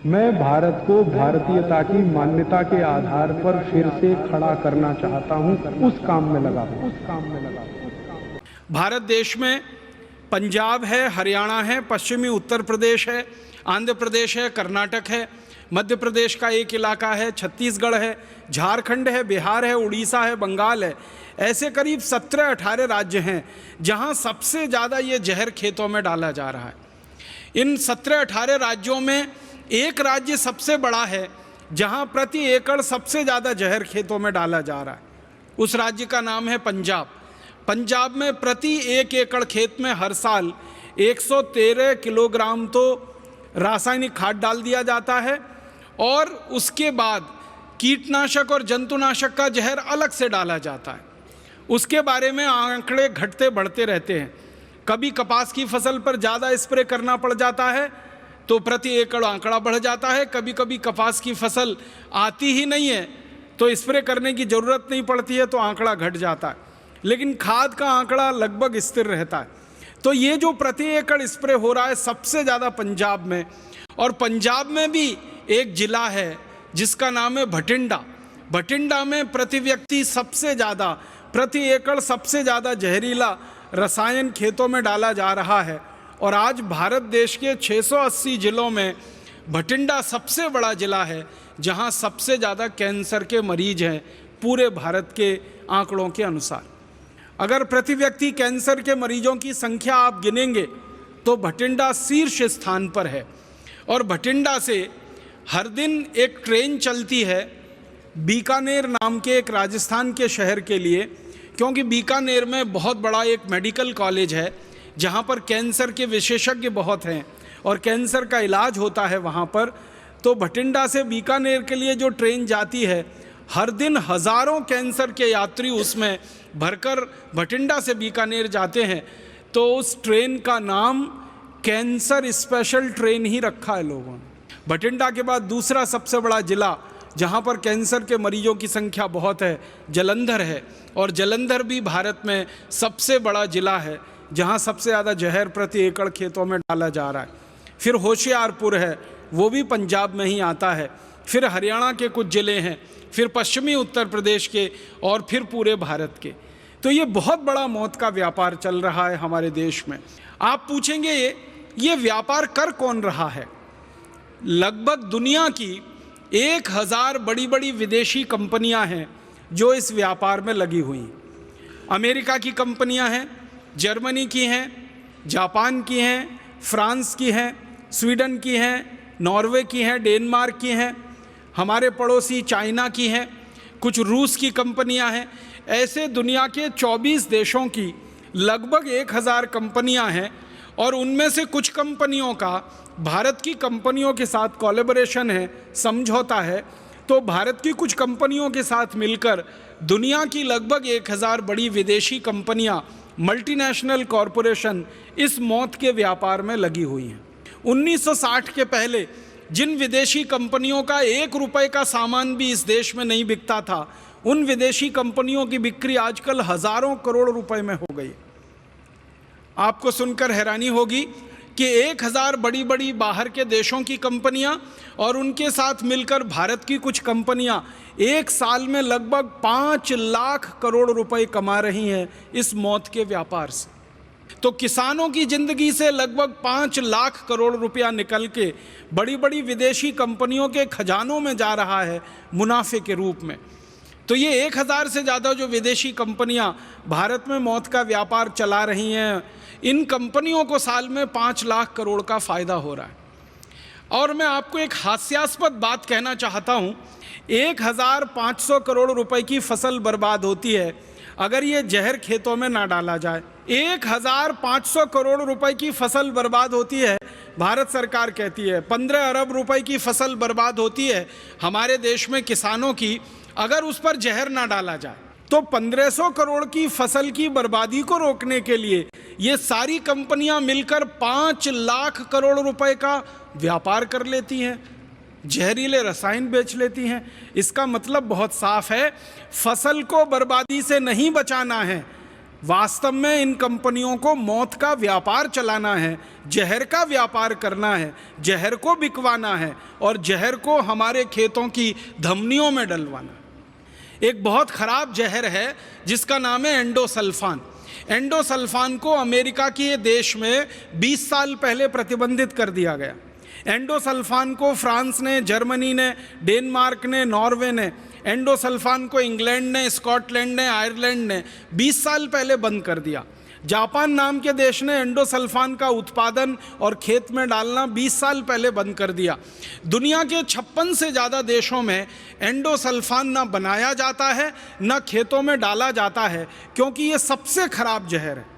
मैं भारत को भारतीयता की मान्यता के आधार पर फिर से खड़ा करना चाहता हूं, उस काम में लगा हूं। भारत देश में पंजाब है, हरियाणा है, पश्चिमी उत्तर प्रदेश है, आंध्र प्रदेश है, कर्नाटक है, मध्य प्रदेश का एक इलाका है, छत्तीसगढ़ है, झारखंड है, बिहार है, उड़ीसा है, बंगाल है। ऐसे करीब 17-18 राज्य हैं जहां सबसे ज़्यादा ये जहर खेतों में डाला जा रहा है। इन 17-18 राज्यों में एक राज्य सबसे बड़ा है जहां प्रति एकड़ सबसे ज़्यादा जहर खेतों में डाला जा रहा है। उस राज्य का नाम है पंजाब। पंजाब में प्रति 1 एकड़ खेत में हर साल 113 किलोग्राम तो रासायनिक खाद डाल दिया जाता है और उसके बाद कीटनाशक और जंतुनाशक का जहर अलग से डाला जाता है। उसके बारे में आंकड़े घटते बढ़ते रहते हैं। कभी कपास की फसल पर ज़्यादा स्प्रे करना पड़ जाता है तो प्रति एकड़ आंकड़ा बढ़ जाता है। कभी कभी कपास की फसल आती ही नहीं है तो स्प्रे करने की ज़रूरत नहीं पड़ती है तो आंकड़ा घट जाता है, लेकिन खाद का आंकड़ा लगभग स्थिर रहता है। तो ये जो प्रति एकड़ स्प्रे हो रहा है सबसे ज़्यादा पंजाब में, और पंजाब में भी एक ज़िला है जिसका नाम है भटिंडा। भटिंडा में प्रति व्यक्ति सबसे ज़्यादा, प्रति एकड़ सबसे ज़्यादा जहरीला रसायन खेतों में डाला जा रहा है। और आज भारत देश के 680 जिलों में भटिंडा सबसे बड़ा ज़िला है जहां सबसे ज़्यादा कैंसर के मरीज हैं पूरे भारत के आंकड़ों के अनुसार। अगर प्रति व्यक्ति कैंसर के मरीजों की संख्या आप गिनेंगे तो भटिंडा शीर्ष स्थान पर है। और भटिंडा से हर दिन एक ट्रेन चलती है बीकानेर नाम के एक राजस्थान के शहर के लिए, क्योंकि बीकानेर में बहुत बड़ा एक मेडिकल कॉलेज है जहाँ पर कैंसर के विशेषज्ञ बहुत हैं और कैंसर का इलाज होता है वहाँ पर। तो भटिंडा से बीकानेर के लिए जो ट्रेन जाती है, हर दिन हज़ारों कैंसर के यात्री उसमें भरकर भटिंडा से बीकानेर जाते हैं। तो उस ट्रेन का नाम कैंसर स्पेशल ट्रेन ही रखा है लोगों ने। भटिंडा के बाद दूसरा सबसे बड़ा ज़िला जहाँ पर कैंसर के मरीजों की संख्या बहुत है, जालंधर है। और जालंधर भी भारत में सबसे बड़ा ज़िला है जहाँ सबसे ज़्यादा जहर प्रति एकड़ खेतों में डाला जा रहा है। फिर होशियारपुर है, वो भी पंजाब में ही आता है। फिर हरियाणा के कुछ ज़िले हैं, फिर पश्चिमी उत्तर प्रदेश के, और फिर पूरे भारत के। तो ये बहुत बड़ा मौत का व्यापार चल रहा है हमारे देश में। आप पूछेंगे ये व्यापार कर कौन रहा है? लगभग दुनिया की 1000 बड़ी बड़ी विदेशी कंपनियां हैं जो इस व्यापार में लगी हुई हैं। अमेरिका की कंपनियां हैं, जर्मनी की हैं, जापान की हैं, फ्रांस की हैं, स्वीडन की हैं, नॉर्वे की हैं, डेनमार्क की हैं, हमारे पड़ोसी चाइना की हैं, कुछ रूस की कंपनियां हैं। ऐसे दुनिया के 24 देशों की लगभग 1000 कंपनियां हैं। और उनमें से कुछ कंपनियों का भारत की कंपनियों के साथ कोलैबोरेशन है, समझौता है। तो भारत की कुछ कंपनियों के साथ मिलकर दुनिया की लगभग 1000 बड़ी विदेशी कंपनियां, मल्टीनेशनल कॉरपोरेशन इस मौत के व्यापार में लगी हुई हैं। 1960 के पहले जिन विदेशी कंपनियों का 1 रुपए का सामान भी इस देश में नहीं बिकता था, उन विदेशी कंपनियों की बिक्री आजकल हज़ारों करोड़ रुपए में हो गई। आपको सुनकर हैरानी होगी कि 1000 बड़ी बड़ी बाहर के देशों की कंपनियां और उनके साथ मिलकर भारत की कुछ कंपनियां एक साल में लगभग 5 लाख करोड़ रुपए कमा रही हैं इस मौत के व्यापार से। तो किसानों की जिंदगी से लगभग 5 लाख करोड़ रुपया निकल के बड़ी बड़ी विदेशी कंपनियों के खजानों में जा रहा है मुनाफे के रूप में। तो ये 1000 से ज़्यादा जो विदेशी कंपनियां भारत में मौत का व्यापार चला रही हैं, इन कंपनियों को साल में 5 लाख करोड़ का फ़ायदा हो रहा है। और मैं आपको एक हास्यास्पद बात कहना चाहता हूँ, 1500 करोड़ रुपए की फसल बर्बाद होती है अगर ये जहर खेतों में ना डाला जाए। 1500 करोड़ रुपए की फसल बर्बाद होती है, भारत सरकार कहती है 15 अरब रुपए की फसल बर्बाद होती है हमारे देश में किसानों की, अगर उस पर जहर ना डाला जाए। तो 1500 करोड़ की फसल की बर्बादी को रोकने के लिए ये सारी कंपनियां मिलकर 5 लाख करोड़ रुपए का व्यापार कर लेती हैं, जहरीले रसायन बेच लेती हैं। इसका मतलब बहुत साफ है, फसल को बर्बादी से नहीं बचाना है, वास्तव में इन कंपनियों को मौत का व्यापार चलाना है, जहर का व्यापार करना है, जहर को बिकवाना है और जहर को हमारे खेतों की धमनियों में डलवाना है। एक बहुत ख़राब जहर है जिसका नाम है एंडोसल्फान। एंडोसल्फान को अमेरिका के देश में 20 साल पहले प्रतिबंधित कर दिया गया। एंडोसल्फान को फ्रांस ने, जर्मनी ने, डेनमार्क ने, नॉर्वे ने, एंडोसल्फान को इंग्लैंड ने, स्कॉटलैंड ने, आयरलैंड ने 20 साल पहले बंद कर दिया। जापान नाम के देश ने एंडोसल्फान का उत्पादन और खेत में डालना 20 साल पहले बंद कर दिया। दुनिया के 56 से ज़्यादा देशों में एंडोसल्फान ना बनाया जाता है ना खेतों में डाला जाता है, क्योंकि ये सबसे खराब जहर है।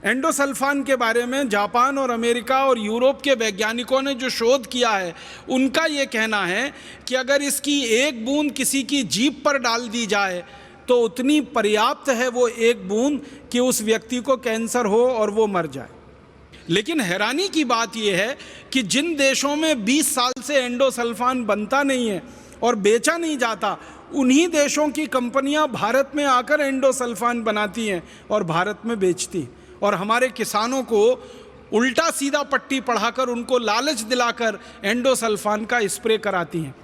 एंडोसल्फान के बारे में जापान और अमेरिका और यूरोप के वैज्ञानिकों ने जो शोध किया है, उनका ये कहना है कि अगर इसकी एक बूंद किसी की जीभ पर डाल दी जाए तो उतनी पर्याप्त है वो एक बूंद कि उस व्यक्ति को कैंसर हो और वो मर जाए। लेकिन हैरानी की बात यह है कि जिन देशों में 20 साल से एंडोसल्फान बनता नहीं है और बेचा नहीं जाता, उन्हीं देशों की कंपनियां भारत में आकर एंडोसल्फान बनाती हैं और भारत में बेचती हैं और हमारे किसानों को उल्टा सीधा पट्टी पढ़ाकर उनको लालच दिलाकर एंडोसल्फान का स्प्रे कराती हैं।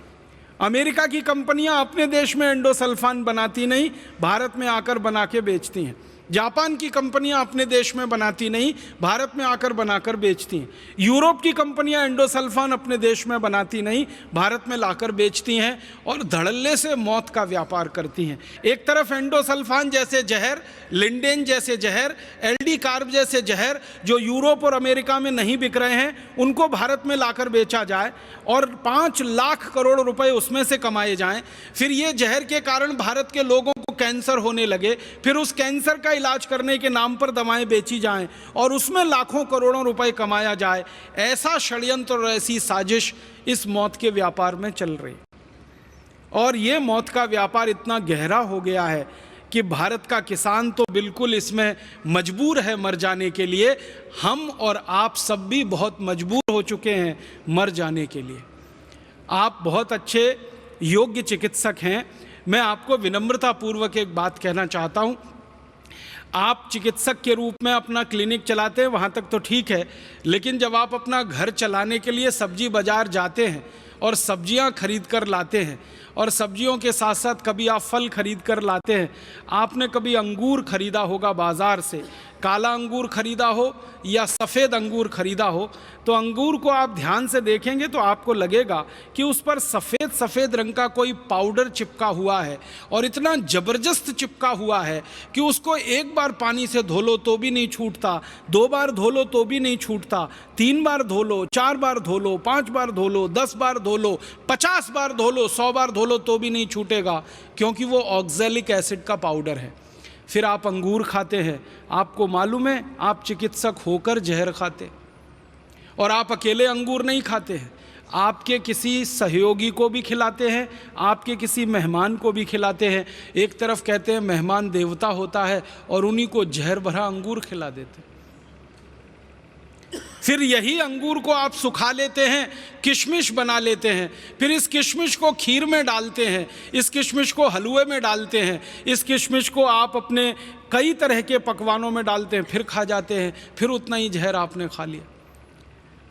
अमेरिका की कंपनियां अपने देश में एंडोसल्फान बनाती नहीं, भारत में आकर बना के बेचती हैं। जापान की कंपनियां अपने देश में बनाती नहीं, भारत में आकर बनाकर बेचती हैं। यूरोप की कंपनियां एंडोसल्फान अपने देश में बनाती नहीं, भारत में लाकर बेचती हैं और धड़ल्ले से मौत का व्यापार करती हैं। एक तरफ एंडोसल्फान जैसे जहर, लिंडेन जैसे जहर, एलडी कार्ब जैसे जहर जो यूरोप और अमेरिका में नहीं बिक रहे हैं, उनको भारत में लाकर बेचा जाए और 5 लाख करोड़ रुपए उसमें से कमाए जाएं। फिर ये जहर के कारण भारत के लोगों को कैंसर होने लगे, फिर उस कैंसर का इलाज करने के नाम पर दवाएं बेची जाएं और उसमें लाखों करोड़ों रुपए कमाया जाए। ऐसा षड्यंत्र और ऐसी साजिश इस मौत के व्यापार में चल रही। और ये मौत का व्यापार इतना गहरा हो गया है कि भारत का किसान तो बिल्कुल इसमें मजबूर है मर जाने के लिए। हम और आप सब भी बहुत मजबूर हो चुके हैं मर जाने के लिए। आप बहुत अच्छे योग्य चिकित्सक हैं। मैं आपको विनम्रतापूर्वक एक बात कहना चाहता हूँ। आप चिकित्सक के रूप में अपना क्लिनिक चलाते हैं, वहाँ तक तो ठीक है, लेकिन जब आप अपना घर चलाने के लिए सब्जी बाज़ार जाते हैं और सब्जियां खरीद कर लाते हैं और सब्जियों के साथ साथ कभी आप फल खरीद कर लाते हैं, आपने कभी अंगूर खरीदा होगा बाज़ार से, काला अंगूर खरीदा हो या सफ़ेद अंगूर खरीदा हो, तो अंगूर को आप ध्यान से देखेंगे तो आपको लगेगा कि उस पर सफ़ेद सफ़ेद रंग का कोई पाउडर चिपका हुआ है और इतना ज़बरदस्त चिपका हुआ है कि उसको एक बार पानी से धो लो तो भी नहीं छूटता, 2 बार धो लो तो भी नहीं छूटता, 3 बार धो लो, 4 बार धो लो, 5 बार धो लो, 10 बार धो लो, 50 बार धो लो, 100 बार धो लो तो भी नहीं छूटेगा, क्योंकि वो ऑक्सैलिक एसिड का पाउडर है। फिर आप अंगूर खाते हैं, आपको मालूम है आप चिकित्सक होकर जहर खाते, और आप अकेले अंगूर नहीं खाते हैं, आपके किसी सहयोगी को भी खिलाते हैं, आपके किसी मेहमान को भी खिलाते हैं। एक तरफ कहते हैं मेहमान देवता होता है और उन्हीं को जहर भरा अंगूर खिला देते हैं। फिर यही अंगूर को आप सुखा लेते हैं, किशमिश बना लेते हैं, फिर इस किशमिश को खीर में डालते हैं, इस किशमिश को हलवे में डालते हैं, इस किशमिश को आप अपने कई तरह के पकवानों में डालते हैं, फिर खा जाते हैं, फिर उतना ही जहर आपने खा लिया।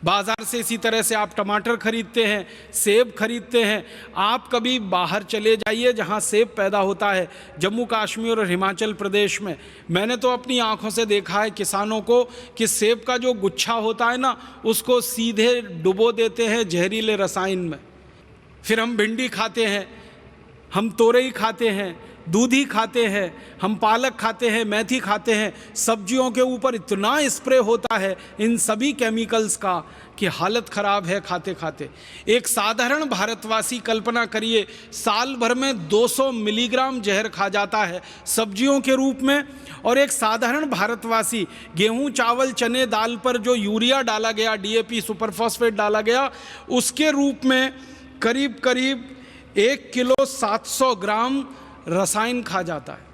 बाज़ार से इसी तरह से आप टमाटर खरीदते हैं, सेब खरीदते हैं। आप कभी बाहर चले जाइए जहाँ सेब पैदा होता है, जम्मू कश्मीर और हिमाचल प्रदेश में, मैंने तो अपनी आँखों से देखा है किसानों को कि सेब का जो गुच्छा होता है ना, उसको सीधे डुबो देते हैं जहरीले रसायन में। फिर हम भिंडी खाते हैं, हम तोरई खाते हैं, दूधी खाते हैं, हम पालक खाते हैं, मेथी खाते हैं। सब्जियों के ऊपर इतना स्प्रे होता है इन सभी केमिकल्स का कि हालत ख़राब है खाते खाते। एक साधारण भारतवासी कल्पना करिए साल भर में 200 मिलीग्राम जहर खा जाता है सब्जियों के रूप में, और एक साधारण भारतवासी गेहूं, चावल, चने, दाल पर जो यूरिया डाला गया, डीएपी, सुपर फॉस्फेट डाला गया, उसके रूप में करीब करीब 1 किलो 700 ग्राम रसायन खा जाता है।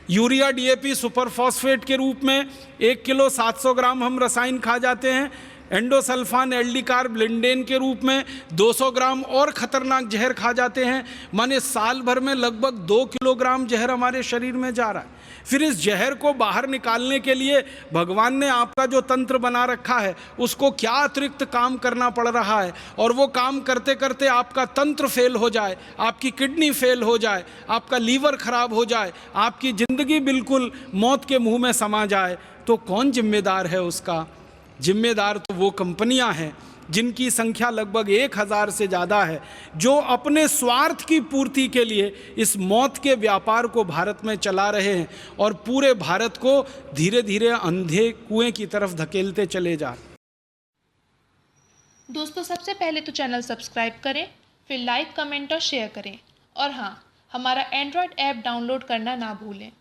यूरिया, डीएपी, सुपर फॉस्फेट के रूप में 1 किलो 700 ग्राम हम रसायन खा जाते हैं। एंडोसल्फान एल्डिकार्ब लिंडेन के रूप में 200 ग्राम और खतरनाक जहर खा जाते हैं। माने साल भर में लगभग 2 किलोग्राम जहर हमारे शरीर में जा रहा है। फिर इस जहर को बाहर निकालने के लिए भगवान ने आपका जो तंत्र बना रखा है उसको क्या अतिरिक्त काम करना पड़ रहा है, और वो काम करते करते आपका तंत्र फेल हो जाए, आपकी किडनी फेल हो जाए, आपका लीवर खराब हो जाए, आपकी जिंदगी बिल्कुल मौत के मुंह में समा जाए, तो कौन जिम्मेदार है उसका? जिम्मेदार तो वो कंपनियां हैं जिनकी संख्या लगभग 1000 से ज़्यादा है, जो अपने स्वार्थ की पूर्ति के लिए इस मौत के व्यापार को भारत में चला रहे हैं और पूरे भारत को धीरे धीरे अंधे कुएं की तरफ धकेलते चले जा रहे हैं। दोस्तों, सबसे पहले तो चैनल सब्सक्राइब करें, फिर लाइक, कमेंट और शेयर करें, और हाँ, हमारा एंड्रॉयड ऐप डाउनलोड करना ना भूलें।